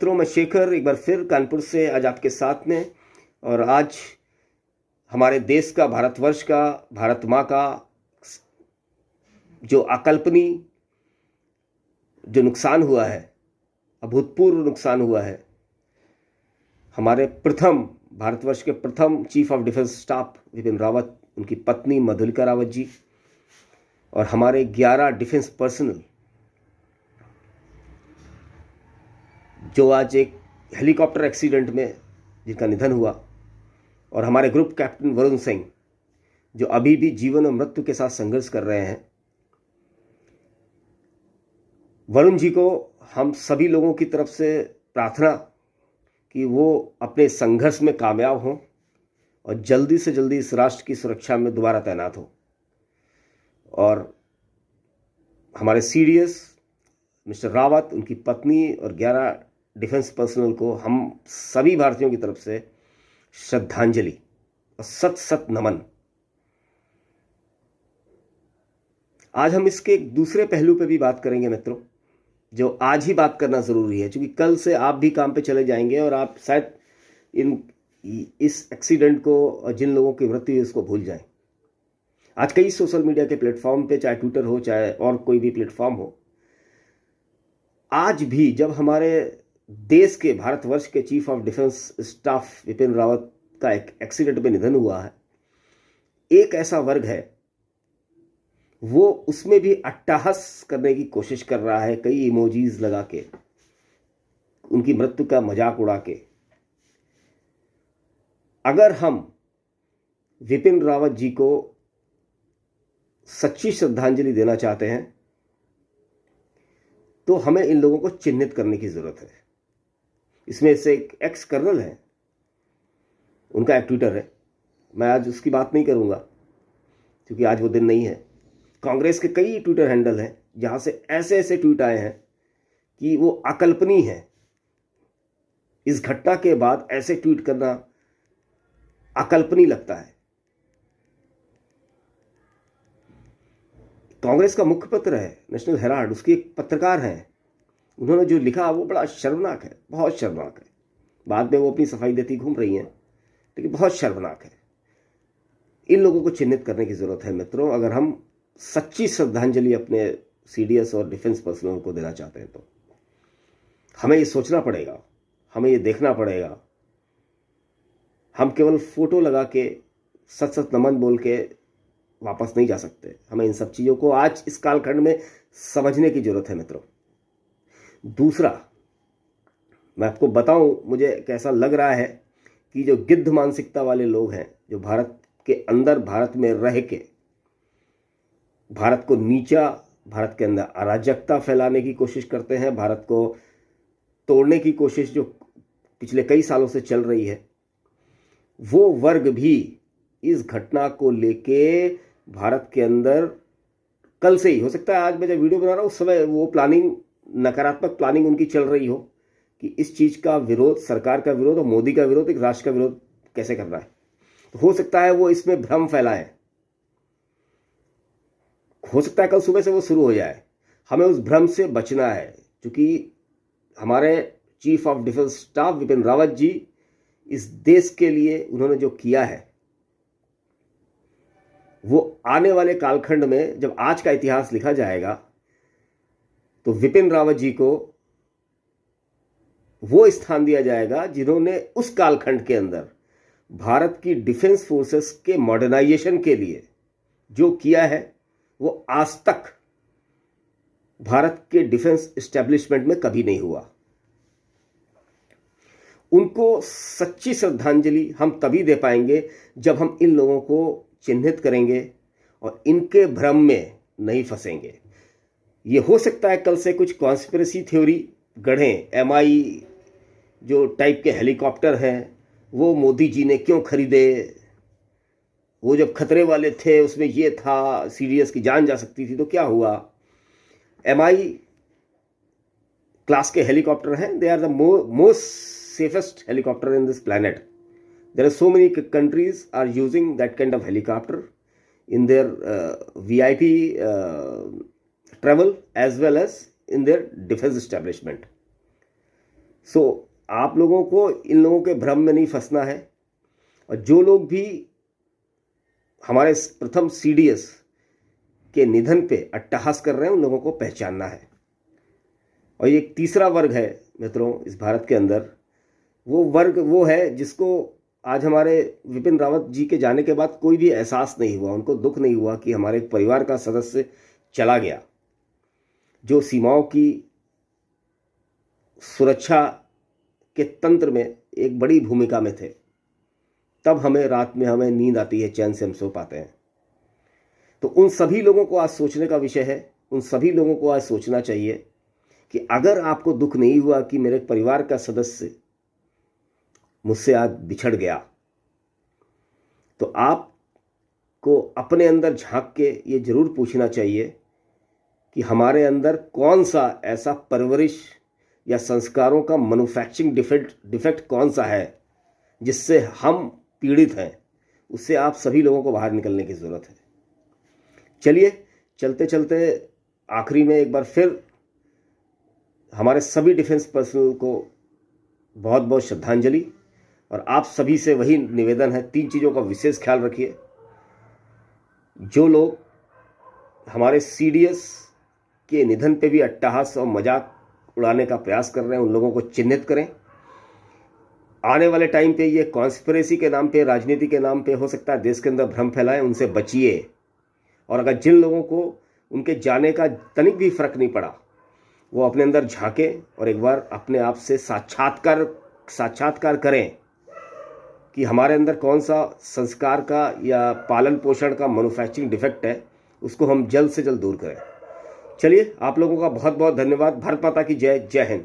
मित्रों, मैं शेखर एक बार फिर कानपुर से आज आपके साथ में। और आज हमारे देश का, भारतवर्ष का, भारत माँ का जो अकल्पनीय जो नुकसान हुआ है, अभूतपूर्व नुकसान हुआ है, हमारे प्रथम भारतवर्ष के प्रथम chief of defence staff Bipin Rawat, उनकी पत्नी मधुलिका रावत जी और हमारे 11 डिफेंस पर्सनल जो आज एक हेलीकॉप्टर एक्सीडेंट में जिनका निधन हुआ, और हमारे ग्रुप कैप्टन वरुण सिंह जो अभी भी जीवन और मृत्यु के साथ संघर्ष कर रहे हैं। वरुण जी को हम सभी लोगों की तरफ से प्रार्थना कि वो अपने संघर्ष में कामयाब हों और जल्दी से जल्दी इस राष्ट्र की सुरक्षा में दोबारा तैनात हो। और हमारे सीडीएस मिस्टर रावत, उनकी पत्नी और 11 डिफेंस पर्सनल को हम सभी भारतीयों की तरफ से श्रद्धांजलि और सत सत नमन। आज हम इसके एक दूसरे पहलू पे भी बात करेंगे मित्रों, जो आज ही बात करना ज़रूरी है, क्योंकि कल से आप भी काम पे चले जाएंगे और आप शायद इस एक्सीडेंट को और जिन लोगों की मृत्यु है उसको भूल जाएं। आज कई सोशल मीडिया के प्लेटफॉर्म पे, चाहे ट्विटर हो चाहे और कोई भी प्लेटफॉर्म हो, आज भी जब हमारे देश के, भारतवर्ष के chief of defence staff Bipin Rawat का एक एक्सीडेंट में निधन हुआ है, एक ऐसा वर्ग है वो उसमें भी अट्टहास करने की कोशिश कर रहा है, कई इमोजीज लगा के, उनकी मृत्यु का मजाक उड़ा के। अगर हम विपिन रावत जी को सच्ची श्रद्धांजलि देना चाहते हैं तो हमें इन लोगों को चिन्हित करने की जरूरत है। इसमें से एक एक्स कर्नल है, उनका एक ट्विटर है, मैं आज उसकी बात नहीं करूंगा क्योंकि आज वो दिन नहीं है। कांग्रेस के कई ट्विटर हैंडल हैं जहां से ऐसे ऐसे ट्वीट आए हैं कि वो अकल्पनीय है। इस घटना के बाद ऐसे ट्वीट करना अकल्पनीय लगता है। कांग्रेस का मुखपत्र है नेशनल हेराल्ड, उसके एक पत्रकार हैं, उन्होंने जो लिखा वो बड़ा शर्मनाक है, बहुत शर्मनाक है। बाद में वो अपनी सफाई देती घूम रही हैं, लेकिन बहुत शर्मनाक है। इन लोगों को चिन्हित करने की जरूरत है मित्रों, अगर हम सच्ची श्रद्धांजलि अपने सीडीएस और डिफेंस पर्सनल को देना चाहते हैं तो हमें ये सोचना पड़ेगा, हमें ये देखना पड़ेगा। हम केवल फोटो लगा के सत सत नमन बोल के वापस नहीं जा सकते। हमें इन सब चीज़ों को आज इस कालखंड में समझने की जरूरत है मित्रों। दूसरा, मैं आपको बताऊं मुझे कैसा लग रहा है कि जो गिद्ध मानसिकता वाले लोग हैं, जो भारत के अंदर, भारत में रह के भारत को नीचा, भारत के अंदर अराजकता फैलाने की कोशिश करते हैं, भारत को तोड़ने की कोशिश जो पिछले कई सालों से चल रही है, वो वर्ग भी इस घटना को लेके भारत के अंदर कल से ही, हो सकता है आज मैं जब वीडियो बना रहा हूँ उस समय वो प्लानिंग, नकारात्मक प्लानिंग उनकी चल रही हो कि इस चीज़ का विरोध, सरकार का विरोध और मोदी का विरोध, एक राष्ट्र का विरोध कैसे करना है। तो हो सकता है वो इसमें भ्रम फैलाएं, हो सकता है कल सुबह से वो शुरू हो जाए। हमें उस भ्रम से बचना है, क्योंकि हमारे chief of defence staff Bipin Rawat ji इस देश के लिए उन्होंने जो किया है, वो आने वाले कालखंड में जब आज का इतिहास लिखा जाएगा तो विपिन रावत जी को वो स्थान दिया जाएगा जिन्होंने उस कालखंड के अंदर भारत की डिफेंस फोर्सेस के मॉडर्नाइजेशन के लिए जो किया है, वो आज तक भारत के डिफेंस एस्टेब्लिशमेंट में कभी नहीं हुआ। उनको सच्ची श्रद्धांजलि हम तभी दे पाएंगे जब हम इन लोगों को चिन्हित करेंगे और इनके भ्रम में नहीं फंसेंगे। ये हो सकता है कल से कुछ कॉन्स्पिरेसी थ्योरी गढ़ें, MI जो टाइप के हेलीकॉप्टर हैं वो मोदी जी ने क्यों खरीदे, वो जब खतरे वाले थे उसमें ये था, सीडीएस की जान जा सकती थी तो क्या हुआ। MI क्लास के हेलीकॉप्टर हैं, they are the most safest helicopter in this planet. There are so many countries are using that kind of helicopter in their VIP travel as well as in their defense establishment. आप लोगों को इन लोगों के भ्रम में नहीं फंसना है, और जो लोग भी हमारे प्रथम सीडीएस के निधन पे अट्टहास कर रहे हैं उन लोगों को पहचानना है। और ये एक तीसरा वर्ग है मित्रों इस भारत के अंदर, वो वर्ग वो है जिसको आज हमारे विपिन रावत जी के जाने के बाद कोई भी एहसास नहीं हुआ, उनको दुख नहीं हुआ कि हमारे परिवार का सदस्य चला गया, जो सीमाओं की सुरक्षा के तंत्र में एक बड़ी भूमिका में थे। तब हमें रात में हमें नींद आती है, चैन से हम सो पाते हैं। तो उन सभी लोगों को आज सोचने का विषय है, उन सभी लोगों को आज सोचना चाहिए कि अगर आपको दुख नहीं हुआ कि मेरे परिवार का सदस्य मुझसे आज बिछड़ गया, तो आपको अपने अंदर झांक के ये जरूर पूछना चाहिए कि हमारे अंदर कौन सा ऐसा परवरिश या संस्कारों का मैन्युफैक्चरिंग डिफेक्ट कौन सा है जिससे हम पीड़ित हैं। उससे आप सभी लोगों को बाहर निकलने की ज़रूरत है। चलिए चलते चलते आखिरी में एक बार फिर हमारे सभी डिफेंस पर्सनल को बहुत बहुत श्रद्धांजलि, और आप सभी से वही निवेदन है, 3 चीज़ों का विशेष ख्याल रखिए। जो लोग हमारे सीडीएस के निधन पे भी अट्टहास और मजाक उड़ाने का प्रयास कर रहे हैं उन लोगों को चिन्हित करें। आने वाले टाइम पे ये कॉन्स्पिरेसी के नाम पे, राजनीति के नाम पे हो सकता है देश के अंदर भ्रम फैलाएं, उनसे बचिए। और अगर जिन लोगों को उनके जाने का तनिक भी फर्क नहीं पड़ा, वो अपने अंदर झांके और एक बार अपने आप से साक्षात्कार करें कि हमारे अंदर कौन सा संस्कार का या पालन पोषण का मैन्युफैक्चरिंग डिफेक्ट है, उसको हम जल्द से जल्द दूर करें। चलिए, आप लोगों का बहुत बहुत धन्यवाद। भारत माता की जय। जय हिंद।